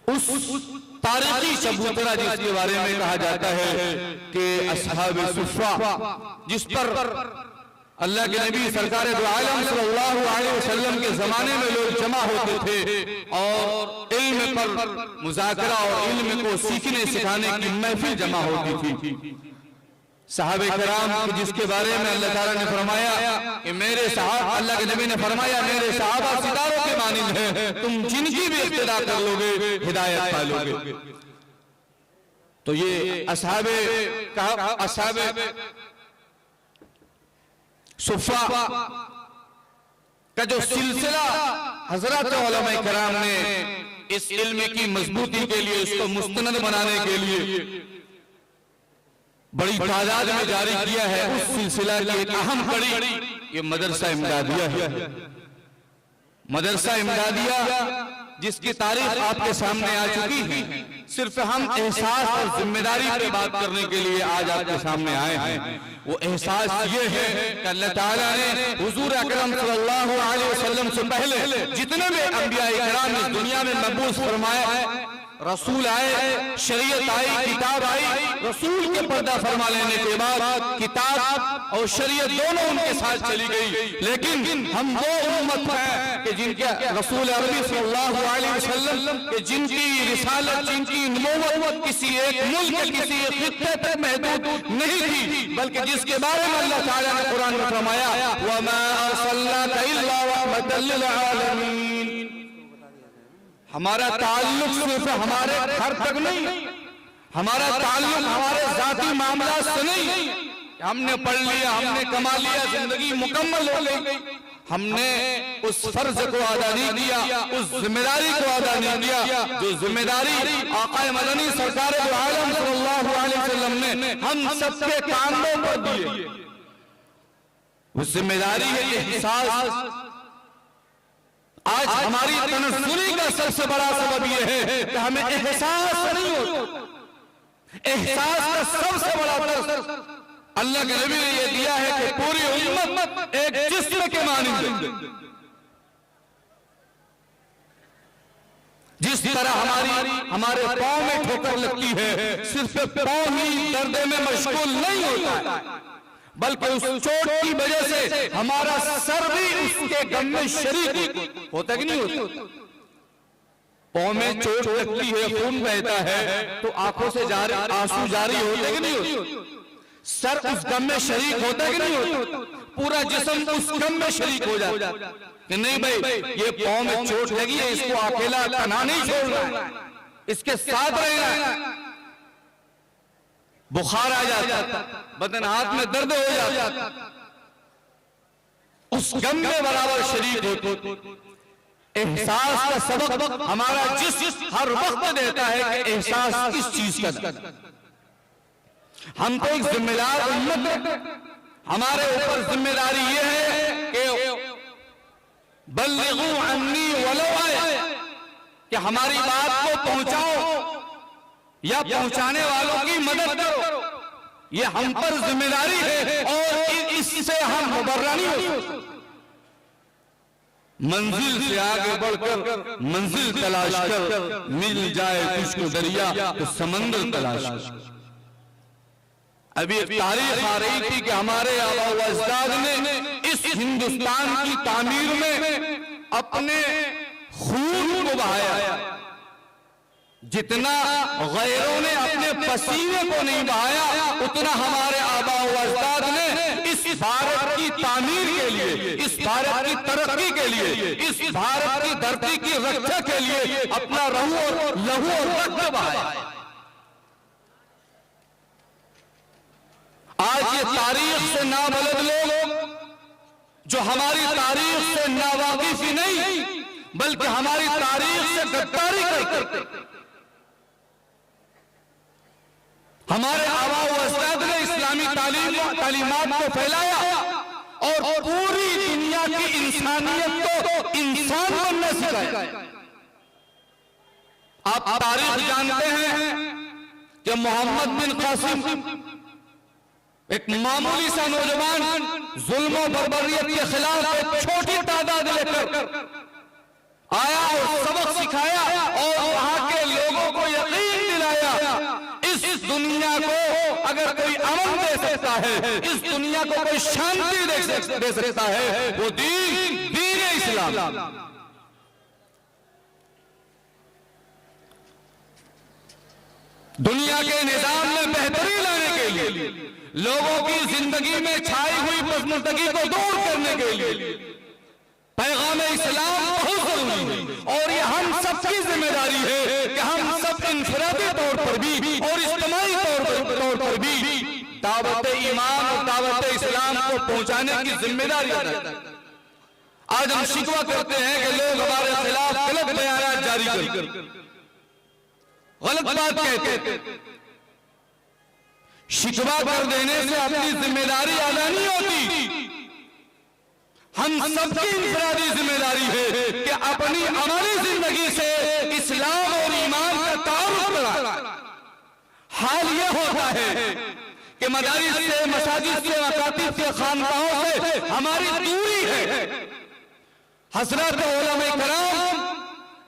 उस तारीखी चबूतरा जिसके बारे में कहा जाता है कि असहाब सुफ़ा, जिस पर अल्लाह के नबी सरकार दो आलम सल्लल्लाहु अलैहि वसल्लम के जमाने में लोग जमा होते थे और इल्म पर मुज़ाकरा और इल्म को सीखने सिखाने की महफिल जमा होती थी। सहाबे किराम जिसके बारे में अल्लाह ताला ने फरमाया कि मेरे सहाबा, अल्लाह के नबी ने फरमाया मेरे सहाबा सितारों के मानिंद हैं, तुम जिनकी भी इक्तिदा कर लोगे हिदायत पा लोगे। तो ये असहाबे सुफ़ा का जो सिलसिला हजरत उलमा किराम ने इस इल्म की मजबूती के लिए, इसको मुस्तनद बनाने के लिए बड़ी तादाद में जारी किया है, उस सिलसिला की एक अहम कड़ी ये मदरसा इमदादिया है। मदरसा इमदादिया जिसकी तारीख आपके सामने आ चुकी है, सिर्फ हम एहसास और जिम्मेदारी पे बात करने के लिए आज आपके सामने आए हैं। वो एहसास ये है कि अल्लाह ताला ने हुजूर अकरम सल्लल्लाहु अलैहि वसल्लम से पहले जितने भी अंबिया इकराम इस दुनिया में मबूस फरमाया, रसूल आए, शरीयत आई, किताब आई, रसूल के पर्दा फरमा लेने के बाद किताब और शरीयत दोनों उनके साथ चली गई। लेकिन हम वो उम्मत हैं कि जिनके रसूल अरबी सल्लल्लाहु अलैहि वसल्लम के जिनकी रिसालत, जिनकी नबूवत किसी एक मुल्क, किसी एक खित्ते तक महदूद नहीं थी, बल्कि जिसके बारे में अल्लाह ताला ने कुरान में फरमाया वमा अर्सलनाका इल्ला रहमतल लिल आलमीन। हमारा ताल्लुक सिर्फ हमारे घर तक नहीं, हमारा ताल्लुक हमारे जाती मामला से नहीं। हमने पढ़ लिया, हमने कमा लिया, जिंदगी मुकम्मल हो गई, हमने उस फर्ज को अदा नहीं किया, उस जिम्मेदारी को अदा नहीं किया जो जिम्मेदारी आका मदनी सरकार दो आलम सल्लल्लाहु अलैहि वसल्लम ने हम सबके कांधों पर दी। उस जिम्मेदारी है एहसास। आज हमारी तनज़्ज़ुली का सबसे बड़ा सबब यह है कि हमें एहसास नहीं होता। एहसास का सबसे बड़ा दर्स अल्लाह के नबी ने यह दिया है कि पूरी उम्मत एक जिस्म के मानिंद, जिस तरह हमारे पांव में ठोकर लगती है, सिर्फ पांव ही दर्द में मशगूल नहीं होता, बल्कि उस चोट की वजह से हमारा सर भी उसके गम में शरीक होता कि नहीं होता। पांव में चोट लगती है, खून बहता है, तो आंखों से आंसू जारी होते कि नहीं होते। सर उस गम में शरीक होता कि नहीं होता। पूरा जिस्म उस गम में शरीक हो जाता कि नहीं भाई ये पांव में चोट लगी है, इसको अकेला तना नहीं छोड़ना, इसके साथ रहना। बुखार आ जाता, बदन हाथ में दर्द हो जाता, उस गम में बराबर शरीक होते। एहसास का सबक हमारा जिस्म हर वक्त देता है कि एहसास किस चीज का। हम तो एक जिम्मेदार उम्मत है, हमारे ऊपर जिम्मेदारी यह है कि बल्लिगू अन्नी वलो आया, कि हमारी बात को पहुंचाओ या पहुंचाने वालों की मदद करो। ये हम पर जिम्मेदारी है और इससे हम मुबर्रा नहीं हो सकते। मंजिल से आगे बढ़कर मंजिल तलाश कर, मिल जाए तुझको दरिया तो समंदर तलाश कर। अभी एक तारीख आ रही थी कि हमारे आबा व अजदाद ने इस हिंदुस्तान की तामीर में अपने खून को बहाया, जितना गैरों ने अपने पसीने को नहीं बहाया, उतना हमारे आबा व अजदाद ने इस भारत की तामीर के लिए, इस भारत की तरक्की के लिए, इस भारत की धरती की रक्षा के लिए अपना लहू और रक्त बहाया। आज ये तारीख से नाबलद लोग जो हमारी तारीख से नावाकिफ ही नहीं बल्कि हमारी तारीख से गद्दारी करते, हमारे आबा व अजदाद ने इस्लामी तालीमात को फैलाया और पूरी दुनिया की इंसानियत को इंसान बनना सिखाया। आप तारीख जानते हैं कि मोहम्मद बिन कासिम एक मामूली सा नौजवान जुल्म और बर्बरियत के खिलाफ एक छोटी तादाद लेकर आया और सबक सिखाया और वहां के अमन दे सकता है, इस दुनिया को कोई शांति दे सकता है, वो दीन इस्लाम। दुनिया के निजाम में बेहतरी लाने के लिए, लोगों की जिंदगी में छाई हुई पसमंदगी को दूर करने के लिए पैगाम इस्लाम बहुत जरूरी है। और ये हम सबकी जिम्मेदारी है कि हम सब इंफरादी तौर पर भी और इज्तिमाई तौर पर भी दावत ईमान और दावत इस्लाम को पहुंचाने की जिम्मेदारी अदा करें। आज हम शिकवा करते हैं कि लोग हमारे खिलाफ गलत बयान जारी करते, गलत बात कहते। शिकवा कर देने से अपनी जिम्मेदारी अदा नहीं होती। हम सबकी इंफरादी जिम्मेदारी है कि अपनी अमली जिंदगी से इस्लाम और ईमान का तारुफ कराएं। हाल यह होता है कि मदारिस से, मसाजिद से, मकातिब से, खानकाहों से हमारी दूरी है। हज़रत उलमा कराम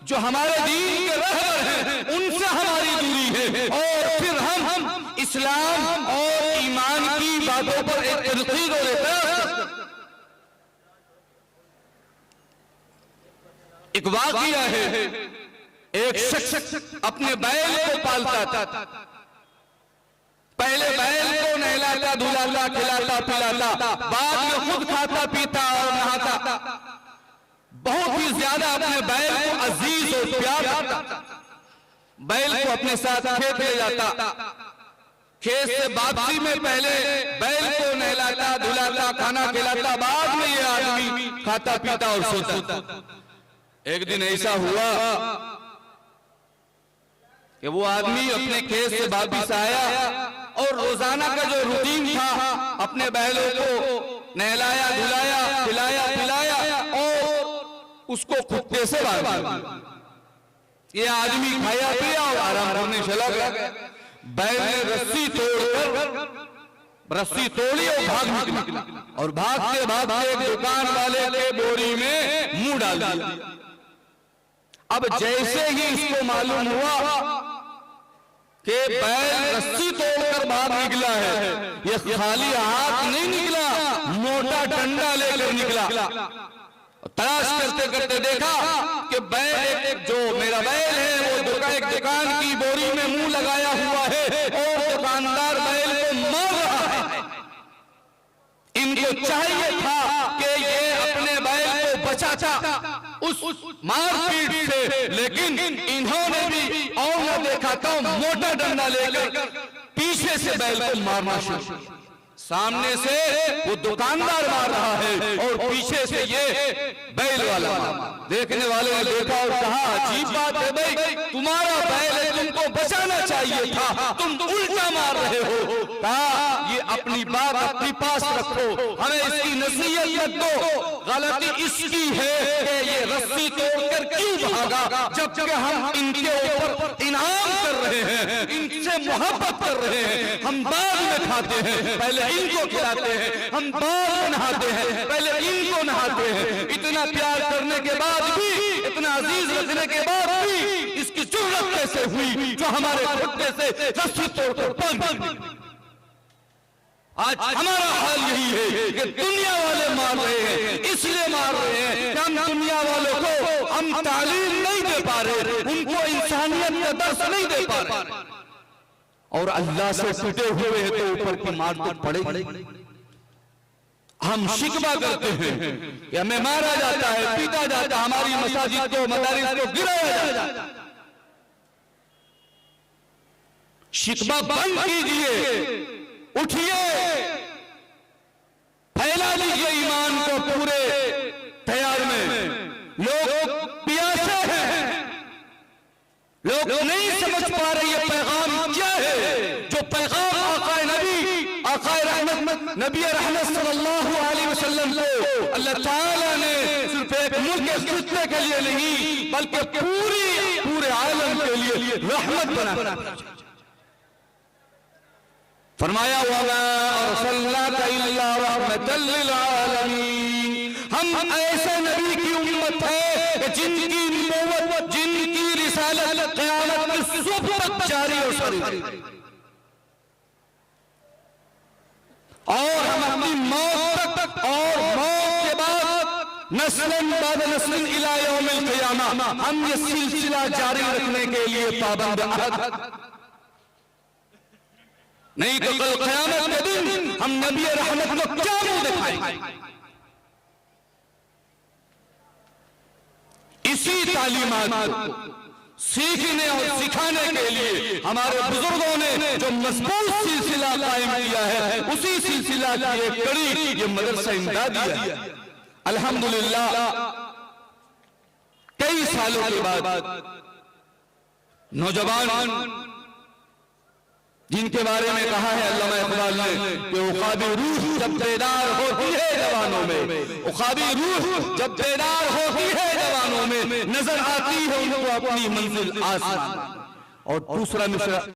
जो हमारे दीन के रहबर हैं, उनसे हमारी दूरी है। और फिर हम इस्लाम और ईमान की बातों पर एक तनकीद और एतराज़। एक वाक़िया है, एक शख्स अपने बैल को पालता था। पहले बैल को नहलाता, धुलाता, खिलाता, पिलाता, बाद में खुद खाता पीता और नहाता। बहुत ही ज्यादा अपने बैल को अजीज और प्यार करता। बैल को अपने साथ खेत ले जाता। खेत से वापसी में पहले बैल को नहलाता, धुलाता, खाना खिलाता, बाद में ये आदमी खाता पीता और सोता। एक दिन ऐसा हुआ कि वो आदमी अपने खेत से वापस आया और रोजाना का जो रूटीन था, अपने बैलों को नहलाया, धुलाया, खिलाया, पिलाया और उसको कुत्ते से बांधा। ये आदमी खाया पिया और आराम करने चला गया। बैल ने रस्सी तोड़ी और भाग निकला और भागते भागते एक दुकान वाले के बोरी में मुंह डाल दिया। अब जैसे ही इसको मालूम हुआ कि बैल रस्सी तोड़कर बाहर निकला है, ये खाली हाथ नहीं निकला, मोटा डंडा लेकर निकला। तलाश करते करते देखा कि बैल, जो मेरा बैल है, वो एक दुकान की बोरी में मुंह लगाया हुआ है और दुकानदार बैल को मार रहा है। इनको चाहिए था कि ये अपने बैल को बचाता उस मारपीट से, लेकिन इन्होंने भी और न देखा तो मोटा डंडा लेकर पीछे से बैल को मारना शुरू किया। सामने से वो दुकानदार मार रहा है और पीछे से ये बैल वाला मार। देखने वाले ने देखा और कहा, अजीब बात है भाई, तुम्हारा बैल है, तुमको बचाना चाहिए था, तुम उल्टा मार रहे हो। कहा, ये अपनी बात अपने पास रखो, हमें इसकी नसीहत मत दो। गलती इसकी है कि ये रस्सी तोड़कर क्यों भागा, जबकि हम इनके ऊपर इनाम कर रहे हैं, इनसे मोहब्बत कर रहे हैं। हम बाद में खाते हैं, पहले इनको खिलाते हैं, हम बाद में नहाते हैं, पहले इनको नहाते हैं। इतना प्यार करने के बाद भी, इतना अजीज रखने के बाद भी इसकी जुर्रत कैसे हुई जो हमारे खुट्टे से रस्सी तोड़कर भाग। आज हमारा हाल यही है कि दुनिया वाले मार रहे हैं, इसलिए मार रहे हैं कि हम दुनिया वालों को हम तालीम नहीं दे पा रहे, उनको इंसानियत का दर्स नहीं दे पा रहे। और अल्लाह से पिटे हुए हैं तो ऊपर की मार तो पड़ेगी। हम शिकवा करते हैं कि हमें मारा जाता है, पीटा जाता है, हमारी मसाजिद को, मदारिस को गिराया जाता है। शिकवा बंद कीजिए, उठिए, फैला लीजिए ईमान को पूरे तैयार में। लोग प्यासे हैं, लोग नहीं समझ पा रहे ये पैगाम क्या है, जो पैगाम आकाए रहमत नबी रहमत सल्लल्लाहु अलैहि वसल्लम को अल्लाह ताला ने सिर्फ एक मुल्क के खित्ते के लिए नहीं, बल्कि पूरे आलम के लिए रहमत बना फरमाया, वमा अरसलनाका इल्ला रहमतल लिल आलमीन। हम ऐसे नबी की उम्मत है जिनकी नबूवत, जिनकी रिसालत क़यामत की सुबह तक जारी और सारी। और हम अपनी मौत तक और मौत के बाद नस्लन बाद नस्लन इला यौमिल क़ियामा हम ये सिलसिला जारी रखने के लिए पाबंद अहद। नहीं तो कल क़यामत के दिन हम नबी रहमत को क्या मुंह दिखाएंगे। इसी तालीमात को सीखने और सिखाने के लिए हमारे बुजुर्गों ने जो मजबूत सिलसिला कायम किया है, उसी सिलसिला की एक कड़ी ये मदरसा इमदादिया है। अल्हम्दुलिल्लाह कई सालों के बाद नौजवान जिनके बारे में कहा है अल्लामा इकबाल ने कि उक़ाबी रूह जब बेदार होती है जवानों में, उक़ाबी रूह जब बेदार होती है जवानों में, नजर आती है उनको अपनी मंजिल आसमान। और दूसरा मिसरा